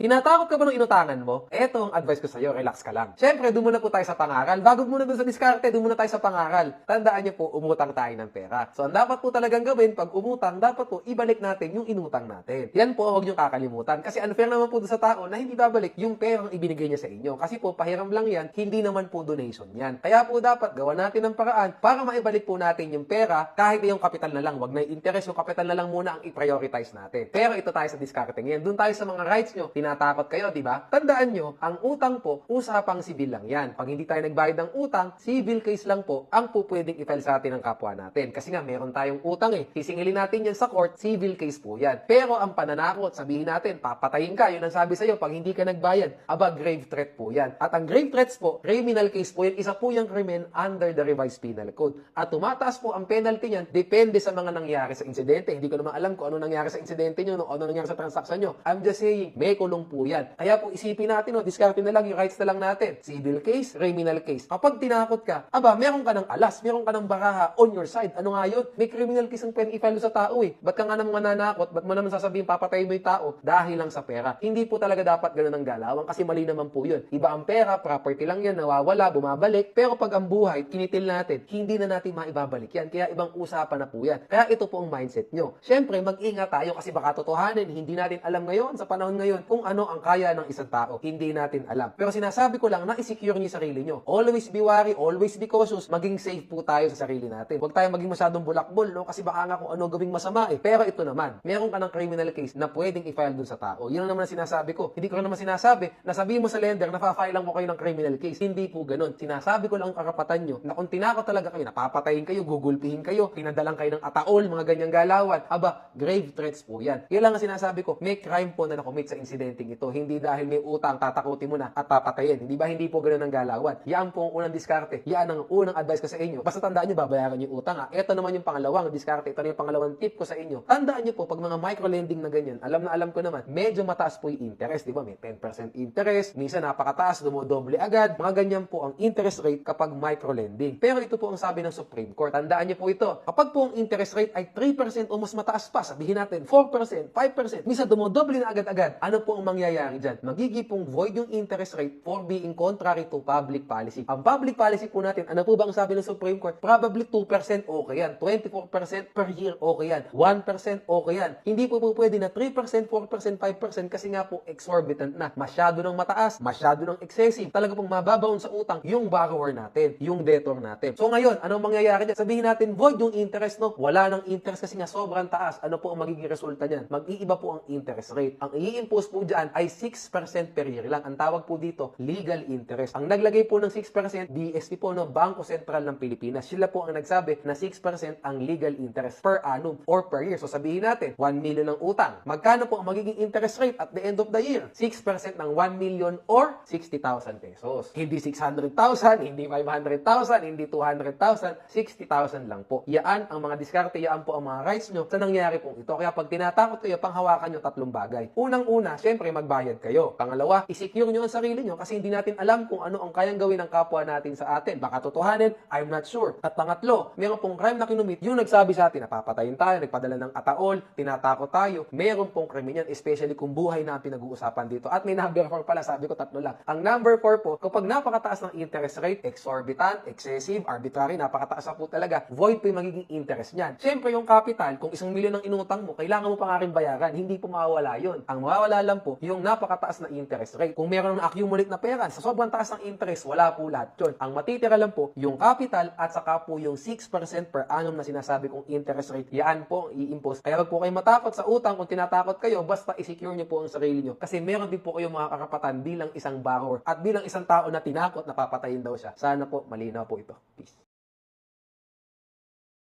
Tinatakot ka ba ng inutangan mo? Eto ang advice ko sa'yo, relax ka lang. Siyempre, doon muna po tayo sa pangaral. Bago muna doon sa diskarte, doon muna tayo sa pangaral. Tandaan niyo po, umutang tayo ng pera. So, ang dapat po talagang gawin, pag umutang, dapat po ibalik natin yung inutang natin. Yan po, huwag niyo kakalimutan. Kasi unfair naman po doon sa tao na hindi babalik yung perang ibinigay niya sa inyo. Kasi po, pahiram lang yan, hindi naman po donation yan. Kaya po dapat gawa natin ng paraan para maibalik po natin yung pera kahit yung kapital na lang. Huwag na yung interest, yung kapital na lang muna ang i-prioritize natin. Pero ito tayo sa diskarte ngayon. Doon tayo sa mga rights nyo. Tinatakot kayo, di ba? Tandaan nyo, ang utang po, usapang sibil lang yan. Pag hindi tayo nagbayad ng utang, civil case lang po ang po pwedeng i-file sa atin ng kapwa natin. Kasi nga, meron tayong utang eh. Sisingilin natin yan sa court, civil case po yan. Pero ang pananakot, sabihin natin, papatayin ka, yun ang sabi sa'yo, pag hindi ka nagbayad, aba, grave threat po yan. At ang grave threats po, criminal case po yan, isa po yung krimen under the revised penal code. At tumataas po ang penalty niyan, depende sa mga nangyari sa insidente. Hindi ko naman alam kung ano nangyari sa insidente nyo, ano nangyari sa transaksyon nyo. I'm just saying, may kulong po yan. Kaya po isipin natin, diskarte na lang, yung rights na lang natin. Civil case, criminal case. Kapag tinakot ka, aba, meron ka ng alas, meron ka ng baraha on your side. Ano nga yun? May criminal case ang pwedeng i-file sa tao eh. Ba't ka nga naman nanakot? Ba't mo naman sasabihin papatayin mo yung tao? Dahil lang sa pera. Hindi po talaga dapat ganun ang galawang kasi mali naman po yun. Iba ang pera, property lang yan, nawawala, bumabalik. Pero pag ang buhay, kinitil natin, hindi na natin maibabalik yan. Kaya ibang usapan na po yan. Kaya ito po ang mindset nyo. Siyempre, mag-ingat tayo kasi baka totohanin, hindi natin alam ngayon, sa panahon ngayon, kung ano ang kaya ng isang tao. Hindi natin alam. Pero sinasabi ko lang na i-secure niyo sarili nyo. Always be wary, always be cautious. Maging safe po tayo sa sarili natin. Huwag tayo maging masyadong bulakbol, no? Kasi baka nga kung ano gawing masama eh. Pero ito naman, meron ka ng criminal case na pwedeng i-file dun sa tao. Yun ang naman ang sinasabi ko. Hindi ko naman sinasabi na sabihin mo sa lender na fa-file lang mo kayo ng criminal case. Hindi po ganun. Sinasabi ko lang ang karapatan nyo na kung tinakot talaga kayo, napapatayin kayo, gugulpihin kayo, pinadalang kayo ng ataol, mga ganyang galawan, aba, grave threats po yan. Yan lang ang sinasabi ko, may crime po na nakomit sa incidenting ito. Hindi dahil may utang, tatakutin mo na at papatayin. Hindi ba hindi po ganun ang galawan? Yan po ang unang diskarte. Yan ang unang advice ko sa inyo. Basta tandaan nyo, babayaran yung utang ha. Ito naman yung pangalawang diskarte. Ito na yung pangalawang tip ko sa inyo. Tandaan nyo po, pag mga micro-lending na ganyan, alam na alam ko naman, medyo mataas po yung interest. Di ba? May 10% interest. Minsan napakataas, dumodoble agad. Mga ganyan po ang interest rate kapag micro-lending. Pero ito po ang sabi ng Supreme Court. Tandaan nyo po ito. Kapag po ang interest rate ay 3% o mas mataas pa, sabihin natin 4%, 5%, minsan dumodoble na agad-agad. Ano po ang mangyayari dyan? Magiging pong void yung interest rate for being contrary to public policy. Ang public policy po natin, ano po ba ang sabi ng Supreme Court? Probably 2% okay yan. 24% per year okay yan. 1% okay yan. Hindi po pwede na 3%, 4%, 5% kasi nga po exorbitant na. Masyado ng mataas, masyado ng excessive. Talaga pong mababaon sa utang yung borrower natin, yung debtor natin. So ngayon, anong mangyayari dyan? Sabihin natin, void yung interest, no? Wala ng interest kasi nga sobrang taas. Ano po ang magiging resulta niyan? Mag-iiba po ang interest rate. Ang i-impose po dyan ay 6% per year lang. Ang tawag po dito, legal interest. Ang naglagay po ng 6%, BSP po, no? Bangko Sentral ng Pilipinas. Sila po ang nagsabi na 6% ang legal interest per annum or per year. So sabihin natin, 1 million ang utang. Magkano po ang magiging interest rate at the end of the year? 6% ng 1 million or 60,000 pesos. Hindi 600,000, hindi 500,000, hindi 200,000, 60,000 lang po. Yaan ang mga diskarte, yaan po ang mga rights nyo sa nangyari pong ito. Kaya pag tinatakot kayo, panghawakan nyo tatlong bagay. Unang-una, syempre magbayad kayo. Pangalawa, isecure nyo ang sarili nyo kasi hindi natin alam kung ano ang kayang gawin ng kapwa natin sa atin. Baka totohanin, I'm not sure. At pangatlo, meron pong crime na kinumit, yung nagsabi sa atin, napapatayin tayo, nagpadala ng ataol, tinatakot tayo. Meron pong krimen yan, especially kung buhay na ang pinag-uusapan dito. At may number 4 pala, sabi ko tatlo lang. Ang number 4 po, kapag napakataas ng interest rate, exorbitant, excessive, arbitrary, napakataas na po talaga, void po yung magiging interest niyan. Siyempre yung capital, kung 1 milyon ang inutang mo, kailangan mo pa nga rin bayaran, hindi po mawawala yun. Ang mawawala lang po, yung napakataas na interest rate. Kung meron ng accumulate na pera, sa sobrang taas ng interest, wala po lahat yun. Ang matitira lang po, yung capital at saka po yung 6% per annum na sinasabi kong interest rate, yan po ang i-impose. Kaya wag po kayo matakot sa utang kung tinatakot kayo, basta i-secure nyo po ang sarili nyo. Kasi meron din po kayo mga karapatan bilang isang borrower at bilang isang tao na tinakot na papatayin daw siya. Sana po malinaw po ito. Peace.